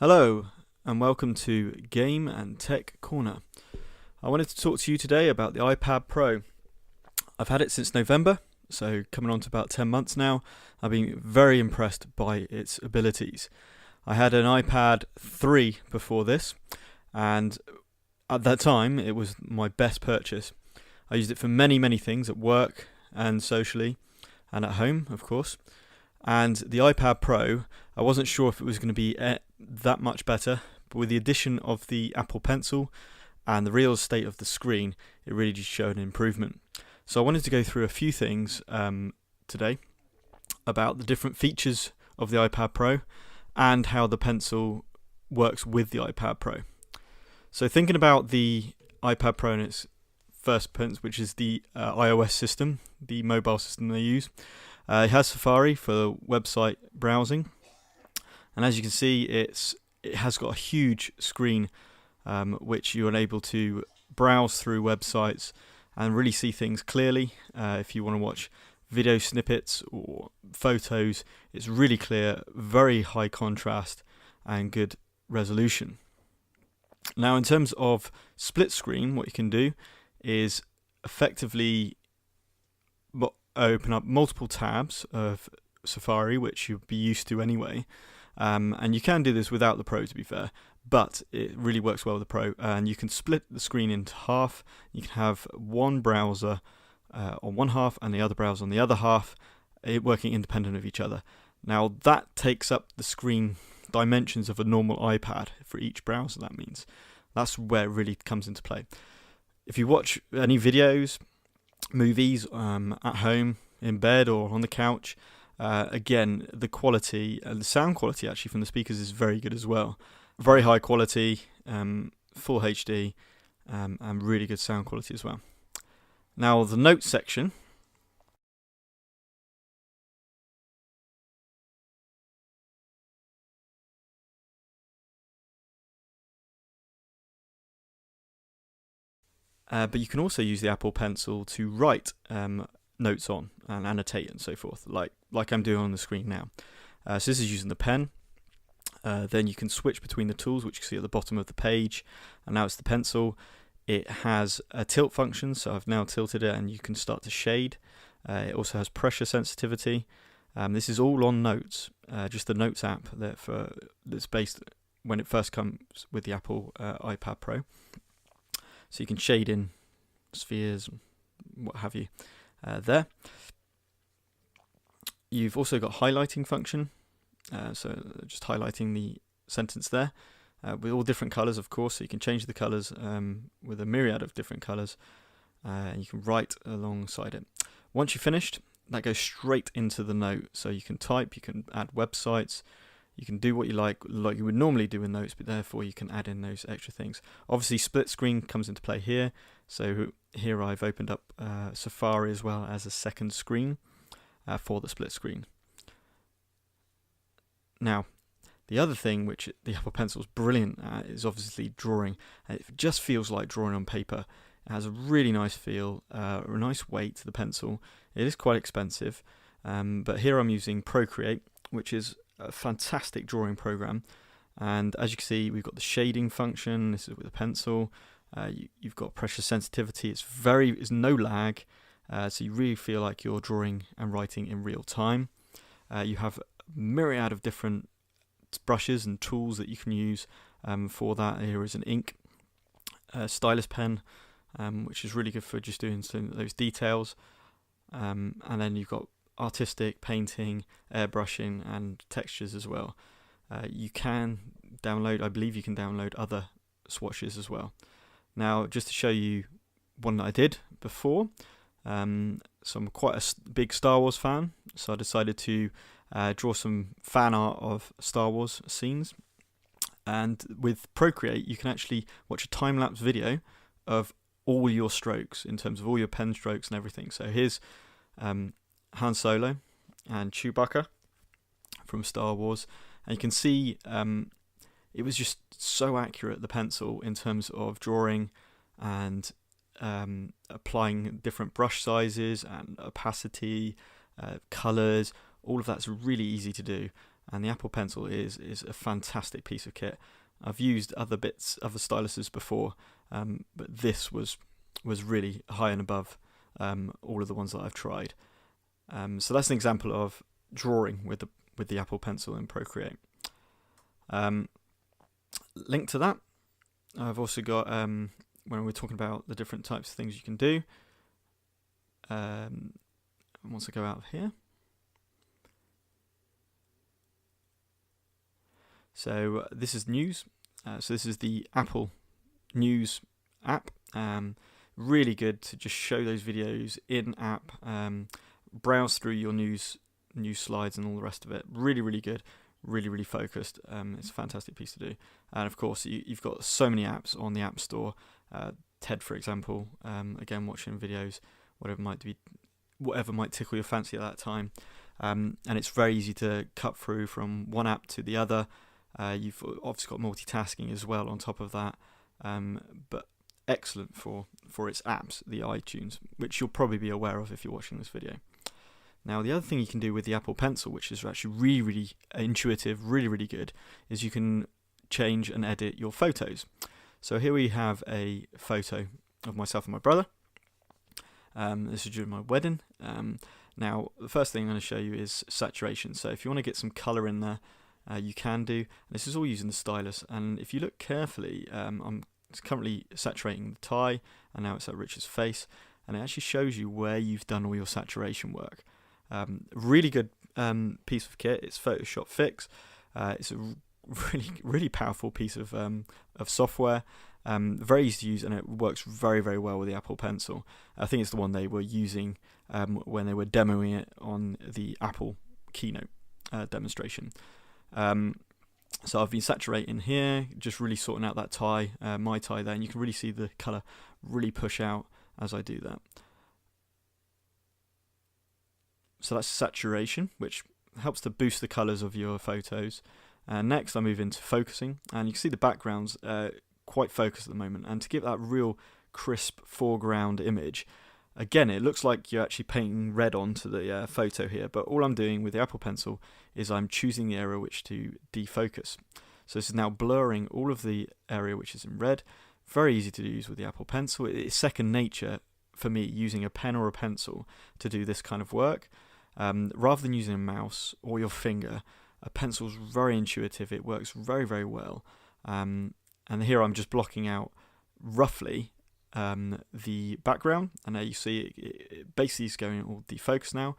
Hello, and welcome to Game and Tech Corner. I wanted to talk to you today about the iPad Pro. I've had it since November, so coming on to about 10 months now. I've been very impressed by its abilities. I had an iPad 3 before this, and at that time it was my best purchase. I used it for many things at work and socially, and at home, of course. And the iPad Pro, I wasn't sure if it was going to be that much better, but with the addition of the Apple Pencil and the real estate of the screen, it really just showed an improvement. So I wanted to go through a few things today about the different features of the iPad Pro and how the Pencil works with the iPad Pro. So thinking about the iPad Pro and its first pencil, which is the iOS system, the mobile system they use. It has Safari for website browsing, and as you can see, it has got a huge screen which you are able to browse through websites and really see things clearly. If you want to watch video snippets or photos, it's really clear, very high contrast and good resolution. Now, in terms of split screen, what you can do is effectively open up multiple tabs of Safari, which you'd be used to anyway. And you can do this without the Pro, to be fair, but it really works well with the Pro. And you can split the screen into half. You can have one browser on one half and the other browser on the other half, working independent of each other. Now, that takes up the screen dimensions of a normal iPad for each browser, that means. That's where it really comes into play. If you watch any videos, movies at home, in bed or on the couch, again, the quality, the sound quality actually from the speakers is very good as well. Very high quality, full HD, and really good sound quality as well. Now, the notes section. But you can also use the Apple Pencil to write notes on and annotate and so forth, like I'm doing on the screen now. So this is using the pen. Then you can switch between the tools, which you see at the bottom of the page. And now it's the pencil. It has a tilt function, so I've now tilted it, and you can start to shade. It also has pressure sensitivity. This is all on Notes, just the Notes app that's based when it first comes with the Apple iPad Pro. So you can shade in spheres, what have you, there. You've also got highlighting function, so just highlighting the sentence there, with all different colours, of course, so you can change the colours with a myriad of different colours, and you can write alongside it. Once you've finished, that goes straight into the note, so you can type, you can add websites, you can do what you like you would normally do in Notes, but therefore you can add in those extra things. Obviously, split screen comes into play here. So here I've opened up Safari as well as a second screen for the split screen. Now, the other thing which the Apple Pencil is brilliant at is obviously drawing. It just feels like drawing on paper. It has a really nice feel, a nice weight to the pencil. It is quite expensive, but here I'm using Procreate, which is a fantastic drawing program, and as you can see, we've got the shading function. This is with a pencil. You've got pressure sensitivity. It's no lag, so you really feel like you're drawing and writing in real time. You have a myriad of different brushes and tools that you can use for that. Here is an ink stylus pen, which is really good for just doing some of those details, and then you've got artistic painting, airbrushing, and textures as well. You can download, I believe you can download other swatches as well. Now, just to show you one that I did before, so I'm quite a big Star Wars fan, so I decided to draw some fan art of Star Wars scenes. And with Procreate, you can actually watch a time-lapse video of all your strokes in terms of all your pen strokes and everything. So here's Han Solo and Chewbacca from Star Wars, and you can see it was just so accurate, the pencil, in terms of drawing and applying different brush sizes and opacity, colours. All of that's really easy to do, and the Apple Pencil is a fantastic piece of kit. I've used other styluses before, but this was really high and above all of the ones that I've tried. So that's an example of drawing with the Apple Pencil in Procreate. Link to that, I've also got when we're talking about the different types of things you can do. Once I go out of here, so this is News. So this is the Apple News app. Really good to just show those videos in app, browse through your news slides and all the rest of it. Really good, really focused. It's a fantastic piece to do. And of course, you've got so many apps on the App Store. TED, for example, again, watching videos, whatever might tickle your fancy at that time. And it's very easy to cut through from one app to the other. You've obviously got multitasking as well on top of that, but excellent for its apps, the iTunes, which you'll probably be aware of if you're watching this video. Now, the other thing you can do with the Apple Pencil, which is actually really intuitive, really good, is you can change and edit your photos. So here we have a photo of myself and my brother. This is during my wedding. Now, the first thing I'm going to show you is saturation. So if you want to get some colour in there, you can do. This is all using the stylus, and if you look carefully, I'm currently saturating the tie, and now it's at Richard's face, and it actually shows you where you've done all your saturation work. Really good piece of kit. It's Photoshop Fix. It's a really powerful piece of software. Very easy to use, and it works very well with the Apple Pencil. I think it's the one they were using when they were demoing it on the Apple keynote demonstration. So I've been saturating here, just really sorting out that tie, my tie there, and you can really see the colour really push out as I do that. So that's saturation, which helps to boost the colours of your photos. Next I move into focusing, and you can see the background's quite focused at the moment, and to give that real crisp foreground image, again, it looks like you're actually painting red onto the photo here, but all I'm doing with the Apple Pencil is I'm choosing the area which to defocus. So this is now blurring all of the area which is in red. Very easy to use with the Apple Pencil. It's second nature for me using a pen or a pencil to do this kind of work. Rather than using a mouse or your finger, a pencil's very intuitive. It works very well. And here I'm just blocking out roughly the background, and there you see it basically is going all defocus now,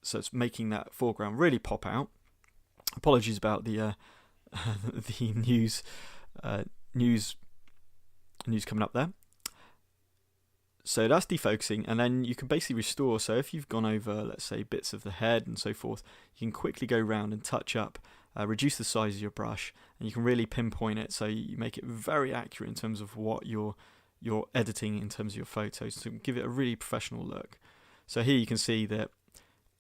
so it's making that foreground really pop out. Apologies about the the news coming up there. So that's defocusing, and then you can basically restore. So if you've gone over, let's say, bits of the head and so forth, you can quickly go around and touch up, reduce the size of your brush, and you can really pinpoint it, so you make it very accurate in terms of what you're editing in terms of your photos, to give it a really professional look. So here you can see that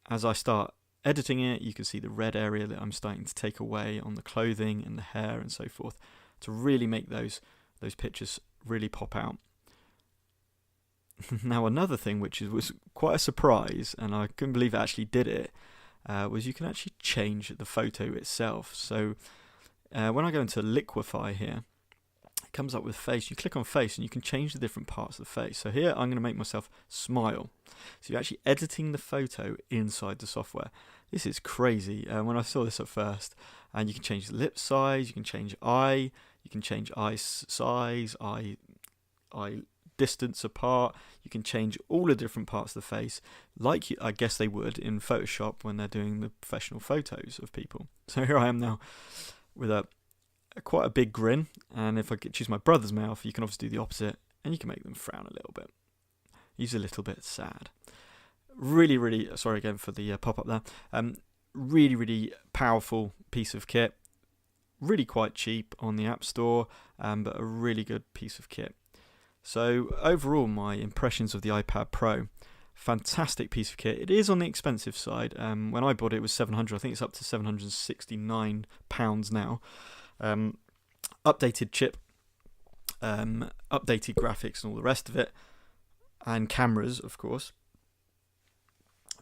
as I start editing it, you can see the red area that I'm starting to take away on the clothing and the hair and so forth, to really make those pictures really pop out. Now, another thing which was quite a surprise, and I couldn't believe it actually did it, was you can actually change the photo itself. So when I go into liquify here, it comes up with face. You click on face and you can change the different parts of the face. So here I'm going to make myself smile. So you're actually editing the photo inside the software. This is crazy. When I saw this at first, and you can change the lip size, you can change eye, you can change eye size, eye distance apart. You can change all the different parts of the face, like I guess they would in Photoshop when they're doing the professional photos of people. So here I am now with quite a big grin, and if I choose my brother's mouth, you can obviously do the opposite, and you can make them frown a little bit. He's a little bit sad. Really, sorry again for the pop-up there. Really powerful piece of kit. Really quite cheap on the App Store, but a really good piece of kit. So overall, my impressions of the iPad Pro, fantastic piece of kit. It is on the expensive side. When I bought it, it was $700. I think it's up to £769 now. Updated chip, updated graphics and all the rest of it, and cameras, of course.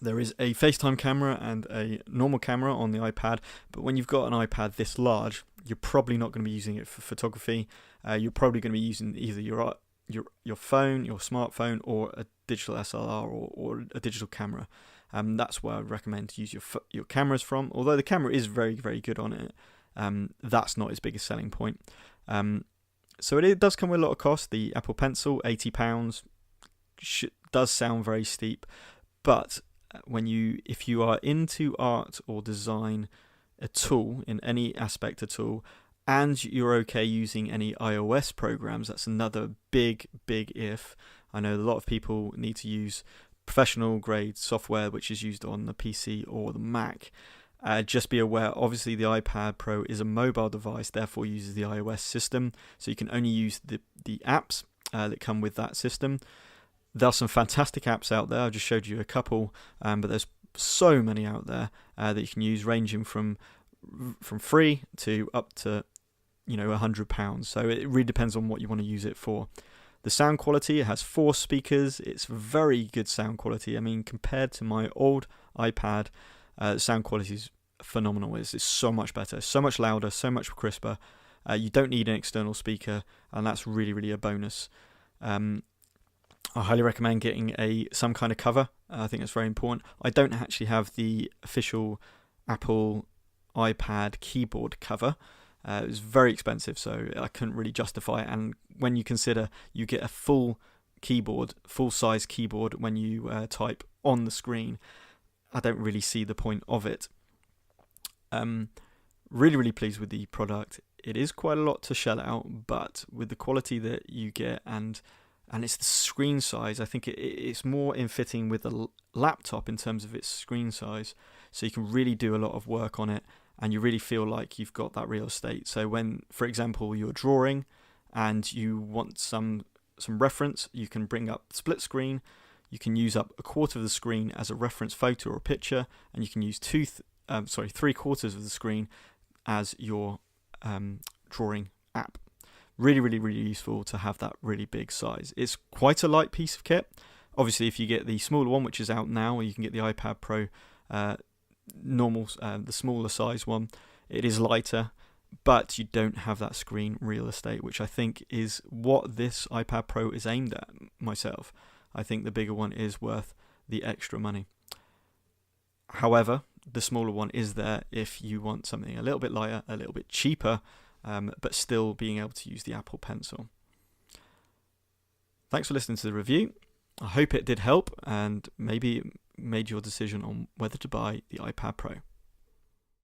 There is a FaceTime camera and a normal camera on the iPad, but when you've got an iPad this large, you're probably not going to be using it for photography. You're probably going to be using either your phone, your smartphone, or a digital SLR or a digital camera. That's where I'd recommend to use your cameras from. Although the camera is very, very good on it, that's not its biggest selling point. So it does come with a lot of cost. The Apple Pencil, £80, does sound very steep, but if you are into art or design at all, in any aspect at all, and you're okay using any iOS programs, that's another big if. I know a lot of people need to use professional grade software which is used on the PC or the Mac. Just be aware, obviously the iPad Pro is a mobile device, therefore uses the iOS system, so you can only use the apps that come with that system. There are some fantastic apps out there. I just showed you a couple, but there's so many out there that you can use, ranging from free to up to £100. So it really depends on what you want to use it for. The sound quality, it has 4 speakers. It's very good sound quality. I mean, compared to my old iPad, the sound quality is phenomenal. It's so much better, so much louder, so much crisper. You don't need an external speaker, and that's really, really a bonus. I highly recommend getting some kind of cover. I think that's very important. I don't actually have the official Apple iPad keyboard cover. It was very expensive, so I couldn't really justify it. And when you consider you get a full size keyboard when you type on the screen, I don't really see the point of it. Really, really pleased with the product. It is quite a lot to shell out, but with the quality that you get and it's the screen size, I think it's more in fitting with a laptop in terms of its screen size, so you can really do a lot of work on it and you really feel like you've got that real estate. So when, for example, you're drawing and you want some reference, you can bring up split screen, you can use up a quarter of the screen as a reference photo or picture, and you can use 3/4 of the screen as your drawing app. Really, really, really useful to have that really big size. It's quite a light piece of kit. Obviously, if you get the smaller one, which is out now, or you can get the iPad Pro normal, the smaller size one, it is lighter, but you don't have that screen real estate, which I think is what this iPad Pro is aimed at myself. I think the bigger one is worth the extra money. However, the smaller one is there if you want something a little bit lighter, a little bit cheaper, but still being able to use the Apple Pencil. Thanks for listening to the review. I hope it did help and maybe made your decision on whether to buy the iPad Pro.